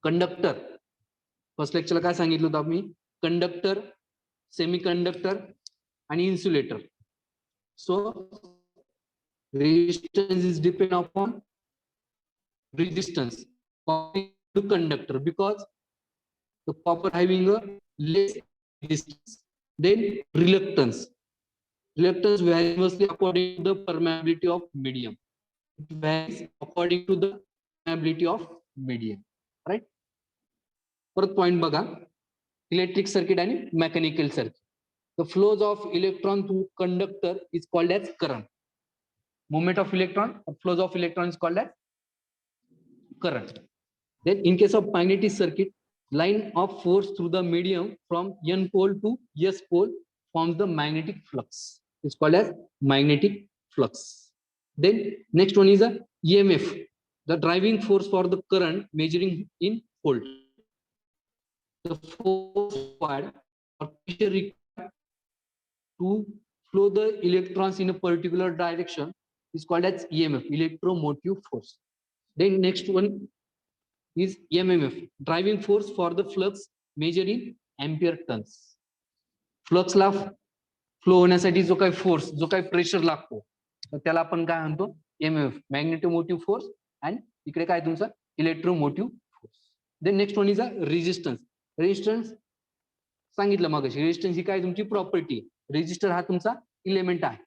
Conductor, first लेक्चरला काय सांगितलं होतं आम्ही, कंडक्टर, सेमीकंडक्टर आणि insulator. So resistance is depend upon resistance to conductor because the copper having a less resistance. Then reluctance varies mostly according to the permeability of medium. It varies according to the permeability of medium, right? परत point बघा, electric circuit आणि mechanical circuit. The flows of electron through conductor is called as current. Movement of electron or flows of electron is called as current. Then in case of magnetic circuit, line of force through the medium from N pole to S pole forms the magnetic flux. It's called as magnetic flux. Then next one is a EMF, the driving force for the current measuring in volt. The force required or pressure required to flow the electrons in a particular direction is called as EMF, electromotive force. Then next one is MMF, driving force for the flux measured in ampere turns. Flux ला flow होण्यासाठी जो काही force, जो काही pressure लागतो, तर त्याला आपण काय म्हणतो, एमएमएफ, मॅग्नेटोमोटिव्ह फोर्स. आणि इकडे काय तुमचा electromotive force. Then next one is a resistance. Resistance सांगितलं मगाशी, रेजिस्टन्स ही काय तुमची प्रॉपर्टी. रेजिस्टर हा तुमचा इलेमेंट आहे.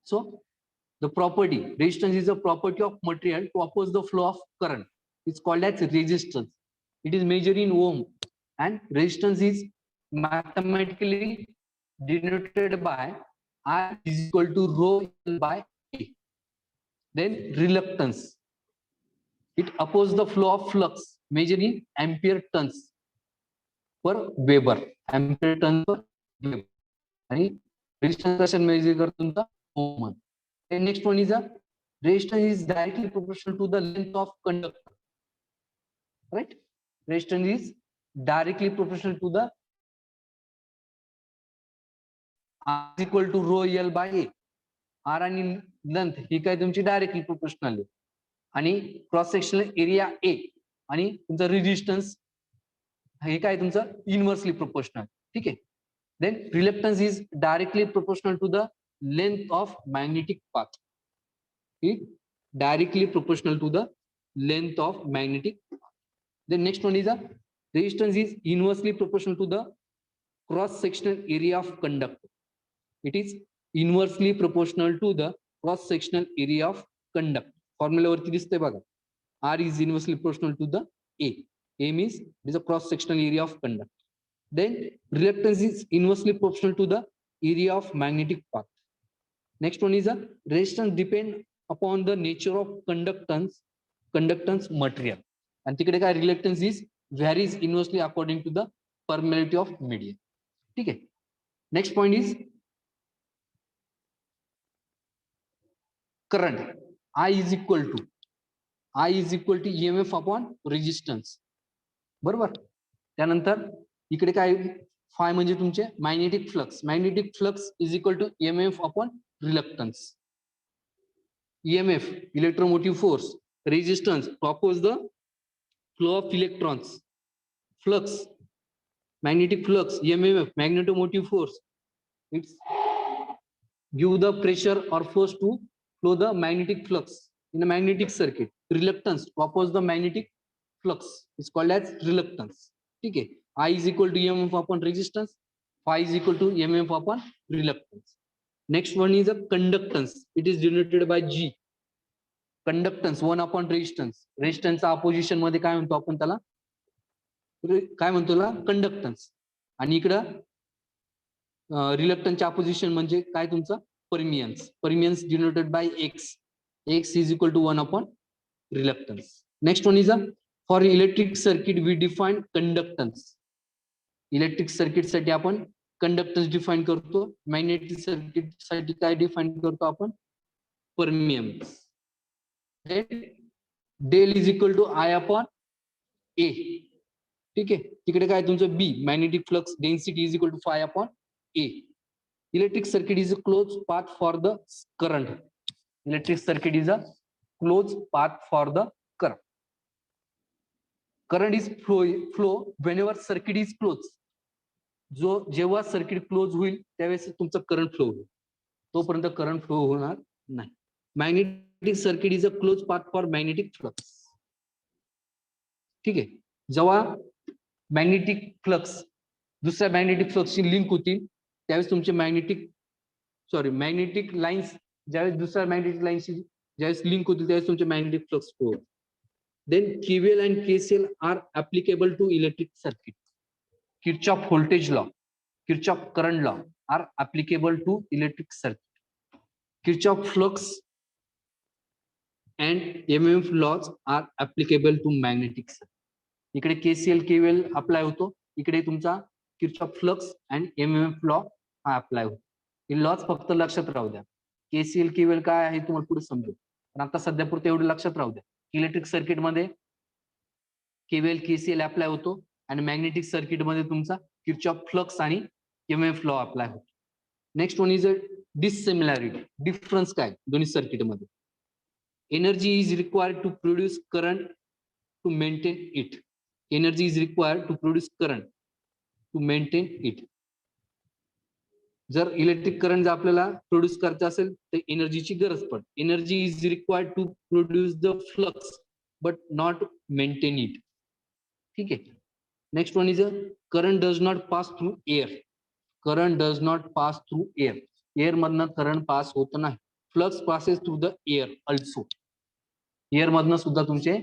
So the property, resistance is a property of material to oppose the flow of current. It's called as resistance. It is measured in ohm, and resistance is mathematically denoted by R is equal to rho L by A. Then reluctance, it opposes the flow of flux measured in ampere turns per Weber. Ampere turns per Weber. आणि resistance कशाने measure करतो तुमचा ohm. And next one is a resistance is directly proportional to the length of conductor, right? Resistance is directly proportional to the R is equal to rho L by A. R आणि length ही काय तुमची directly proportional आहे. आणि cross sectional area A आणि तुमचा resistance हे काय तुमचं इनव्हर्सली प्रोपोर्शनल. ठीक आहे. Then reluctance is directly proportional to the length of magnetic path. It directly proportional to the length of magnetic path. The next one is a resistance is inversely proportional to the cross sectional area of conductor. It is inversely proportional to the cross sectional area of conductor. Formula वरती दिसते बघा. R is inversely proportional to the A. A means it is a cross sectional area of conductor. Then reluctance is inversely proportional to the area of magnetic path. Next one is a resistance depend upon the nature of conductance material. And तिकडे काय reluctance is varies inversely according to the permeability of medium. ठीक है. Next point is current. I is equal to EMF upon resistance. बरोबर. त्यानंतर इकडे काय phi म्हणजे तुमचे magnetic flux. Magnetic flux is equal to EMF upon reluctance. EMF, electromotive force. Resistance, to oppose the flow of electrons. Flux, magnetic flux. EMF, magnetomotive force. It's give the pressure or force to flow the magnetic flux in a magnetic circuit. Reluctance, to oppose the magnetic flux, is called as reluctance. Okay. I is equal to EMF upon resistance. Phi is equal to EMF upon reluctance. Next one is a conductance. It is denoted by G. Conductance 1 upon resistance. Resistance opposition मध्ये काय म्हणतो आपण त्याला, काय म्हणतो त्याला conductance. आणि इकडं रिलक्टन्सच्या ऑपोजिशन म्हणजे काय तुमचं permeance. Permeance denoted by X. X is equal to 1 upon reluctance. Next one is a for electric circuit we define conductance. Electric circuit साठी आपण कंडक्टन्स डिफाइन करतो. मॅग्नेटिक सर्किट साठी काय डिफाइन करतो आपण, permeance. Del is equal to I upon A. ठीक आहे. तिकडे काय तुमचं B, magnetic flux density is equal to phi upon A. Electric circuit is a close path for the current. Electric circuit is a close path for the current. Current is flow whenever circuit is close. जेव्हा circuit close होईल त्यावेळेस तुमचा current flow होईल, तोपर्यंत current flow होणार नाही. Magnetic circuit is a close path for magnetic flux. ठीक आहे. जेव्हा मॅग्नेटिक फ्लक्स दुसऱ्या मॅग्नेटिक फ्लक्सची लिंक होतील त्यावेळेस तुमचे मॅग्नेटिक लाईन्स ज्यावेळेस दुसऱ्या मॅग्नेटिक लाईन्सची ज्यावेळेस लिंक होतील त्यावेळेस तुमचे मॅग्नेटिक फ्लक्स फ्लो होईल. Then KVL and KCL are applicable to electric circuit. Kirchhoff voltage law, Kirchhoff current law are applicable to electric circuit. Kirchhoff flux and EMF laws are applicable to magnetic circuit. इकडे KCL KVL apply होतो, इकडे तुमचा Kirchhoff flux and EMF law हा apply होतो. हे lodge फक्त लक्षात राहू द्या. KCL KVL काय आहे तुम्हाला पुढे समजेल, पण आता सध्या पुरते एवढं लक्षात राहू द्या. इलेक्ट्रिक सर्किट मध्ये केव्हीएल केसीएल अप्लाय होतो आणि मॅग्नेटिक सर्किट मध्ये तुमचा किर्चॉफ फ्लक्स आणि एमएफ लॉ अप्लाय होतो. Next one is a dissimilarity. Difference काय दोन्ही सर्किट मध्ये. Energy is required to produce current to maintain it. Energy is required to produce current to maintain it. जर electric current जर आपल्याला produce करायचं असेल तर एनर्जीची गरज पडते. Energy is required to produce the flux but not maintain it. ठीक आहे. Next one is a current does not pass through air. Current does not pass through air. Air मधनं करंट पास होत नाही. Flux passes through the air also. Air मधनं सुद्धा तुमचे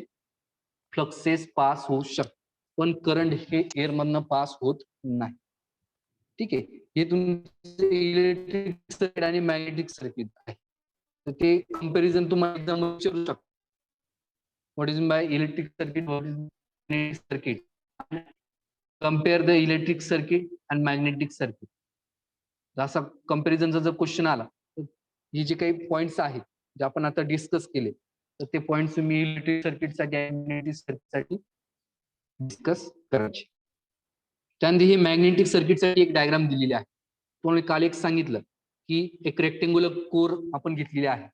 fluxes pass होऊ शकतात, पण करंट हे एअर मधनं पास होत नाही. ठीक आहे. हे तुमचे इलेक्ट्रिक सर्किट आणि मॅग्नेटिक सर्किट आहे. तर ते कंपॅरिझन तुम्हाला एक्झाम विचारू शकतो. What is by electric circuit, what is magnetic circuit, compare the electric circuit and magnetic circuit. असा कंपॅरिझनचा जर क्वेश्चन आला तर ही जे काही पॉइंट्स आहेत जे आपण आता डिस्कस केले तर ते पॉइंट्स मी इलेक्ट्रिक सर्किटसाठी आणि मॅग्नेटिक सर्किटसाठी डिस्कस करायचे. त्यानंतर ही मॅग्नेटिक सर्किटसाठी एक डायग्राम दिलेली आहे. तुम्हाला काल एक सांगितलं की एक रेक्टेंग्युलर कोर आपण घेतलेली आहे.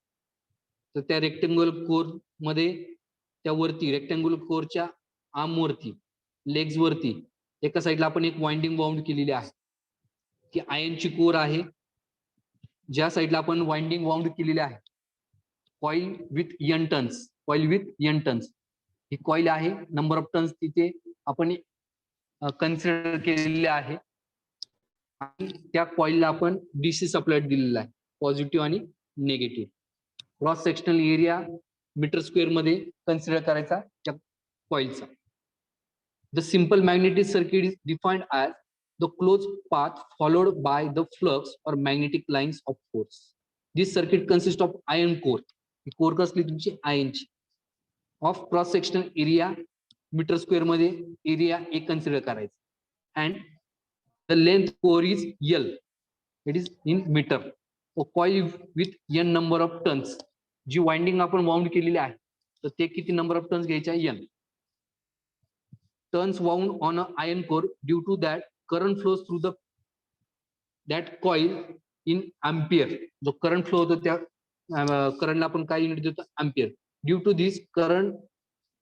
तर त्या रेक्टेंग्युलर कोर मध्ये त्या वरती रेक्टेंग्युलर कोरच्या आर्म वरती, लेग्स वरती एका साईडला आपण एक वाइंडिंग बाउंड केलेली आहे. ती आयनची कोर आहे. ज्या साईडला आपण वाइंडिंग बाउंड केलेली आहे coil with N turns. Coil with N turns he coil आहे. नंबर ऑफ टर्न्स तिथे आपण कन्सिडर केलेले आहे. आणि त्या कॉइलला आपण डीसी सप्लाय दिलेला आहे, पॉझिटिव्ह आणि negative. Cross sectional area metre square मध्ये कन्सिडर करायचा त्या कॉइलचा. The simple magnetic circuit is defined as the closed path followed by the flux or magnetic lines of force. This circuit consists of iron core. ही core कसली तुमची आयनची. Of cross sectional area metre square मध्ये area एक consider करायचा. And the length core is L. It is in metre. Coil with N number of turns. जी winding आपण wound केलेली आहे तर ते किती नंबर ऑफ टर्न्स घ्यायचे आहे, N. Turns wound on an iron core. Due to that, current flows through that coil in ampere. जो current flow होतो त्या current ला आपण काय युनिट देतो, ampere. Due to this current,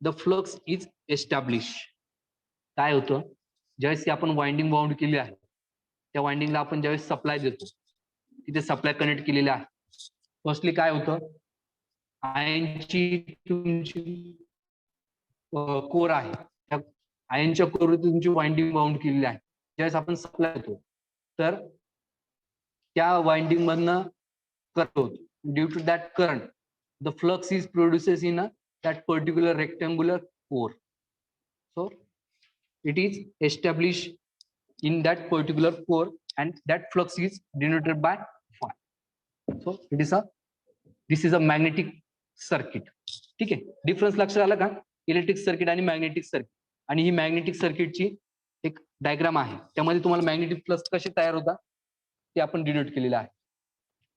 the flux is established. काय होतं, ज्यावेळेस आपण वाइंडिंग बाउंड केली आहे त्या वाइंडिंगला आपण ज्यावेळेस सप्लाय देतो तिथे सप्लाय कनेक्ट केलेला आहे. फर्स्टली काय होतं, आयनची तुमची कोर आहे, आयनच्या कोरवरती तुमची वाइंडिंग बाउंड केलेली आहे. ज्यावेळेस आपण सप्लाय देतो तर त्या वाइंडिंग मधनं करंट होतो. Due to that current the flux is produces in that particular rectangular core. So it is establish in that particular core and that flux is denoted by phi. So this is a magnetic circuit. ठीक आहे. Difference लक्षात आला का, electric circuit आणि magnetic circuit. आणि ही magnetic सर्किटची एक डायग्राम आहे, त्यामध्ये तुम्हाला मॅग्नेटिक फ्लक्स कसे तयार होतात ते आपण डिनोट केलेलं आहे.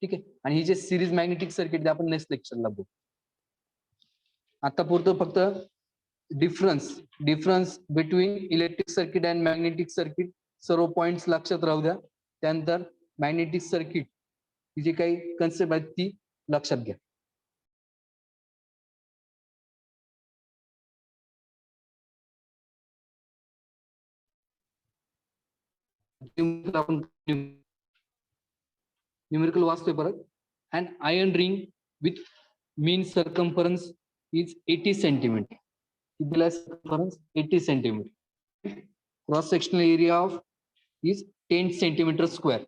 ठीक आहे. आणि ही जे सिरीज मॅग्नेटिक सर्किट ते आपण नेक्स्ट लेक्चरला बघू. आता पुरतं फक्त difference between electric circuit and magnetic circuit सर्व पॉइंट्स लक्षात राहू द्या. त्यानंतर मॅग्नेटिक सर्किट जी काही कन्सेप्ट आहे ती लक्षात घ्या. आपण न्यूमेरिकल वाचतोय परत. And iron ring with mean circumference is 80 centimetre. दिला circumference 80 centimetre. Cross sectional area of is 10 centimeter square.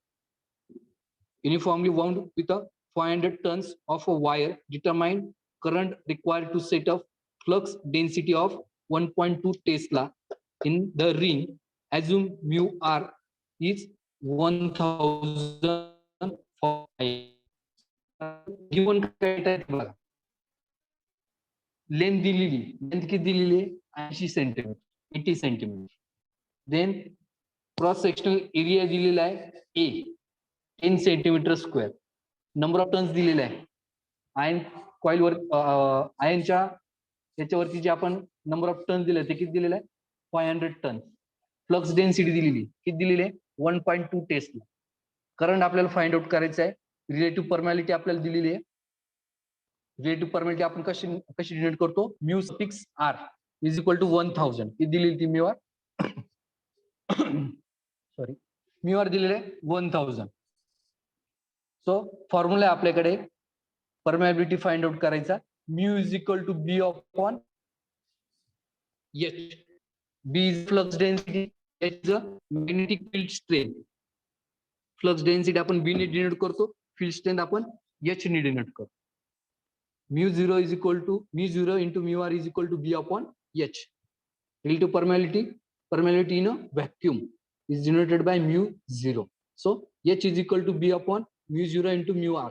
Uniformly wound with a 500 tons of a wire. Determine current required to set up flux density of 1.2 Tesla in the ring. Assume mu r is 1000 for given criteria. Length दिलेली, length किती दिलेली आहे 80 centimetre, 80 centimetre. Then cross sectional area दिलेला आहे A 10 centimetre square. Number of turns दिलेले आहे. Ion कॉइलवर आयनच्या याच्यावरती जे आपण नंबर ऑफ टन्स दिले ते किती दिलेलं आहे 500 टन. फ्लक्स डेन्सिटी दिलेली किती दिलेली आहे 1.2 टेस्ला. करंट आपल्याला फाइंड आउट करायचं आहे. रिलेटिव्ह परमॅलिटी आपल्याला दिलेली आहे. रिलेटिव्ह परमॅलिटी आपण कशी डिनोट करतो mu suffix R is equal to 1000. किती दिलेली ती mu R sorry mu R दिलेले 1000. सो फॉर्म्युला आहे आपल्याकडे परमॅबिलिटी फाइंड आउट करायचा. Mu is equal to B upon H. B is flux density, H is magnetic field strength. Flux density आपण B ने denote करतो, फील्ड स्ट्रेंथ आपण H ने denote करतो. Mu zero is equal to mu zero into mu R is equal to B upon H. Relative permeability in a vacuum is denoted by mu 0. So H is equal to B upon mu 0 into mu R.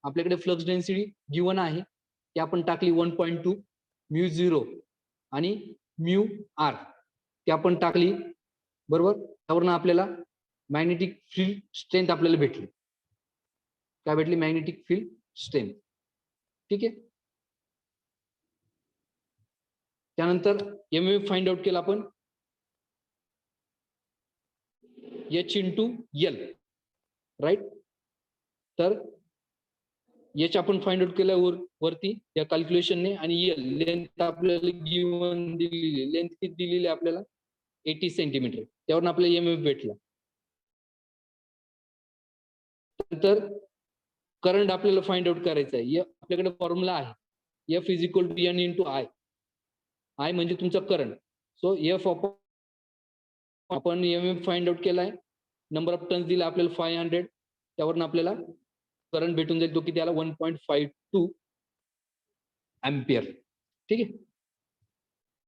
आपल्याकडे flux density given आहे ती आपण टाकली 1.2 mu 0 आणि mu R ती आपण टाकली बरोबर. त्यावरून आपल्याला मॅग्नेटिक फील्ड स्ट्रेंथ आपल्याला भेटली. काय भेटली मॅग्नेटिक फील्ड स्ट्रेंथ. ठीक आहे. त्यानंतर एमएफ फाइंड आउट केला आपण एच इंटू एल राईट. तर एच आपण फाइंड आउट केल्या वरती या कॅल्क्युलेशनने आणि एल लेंथ आपल्याला गिवन दिलेली. लेंथ किती दिलेली आपल्याला 80 सेंटीमीटर. त्यावरून आपल्याला एमएफ भेटला. नंतर करंट आपल्याला फाइंड आउट करायचा आहे. आपल्याकडे फॉर्म्युला आहे F is equal to N into I. I म्हणजे तुमचा करंट. सो एफ आपण एमएफ फाइंड आउट केलाय. नंबर ऑफ टन्स दिला आपल्याला 500. त्यावरून आपल्याला करंट भेटून जाईल तो किती आला 1.52 एम्पियर. ठीक आहे.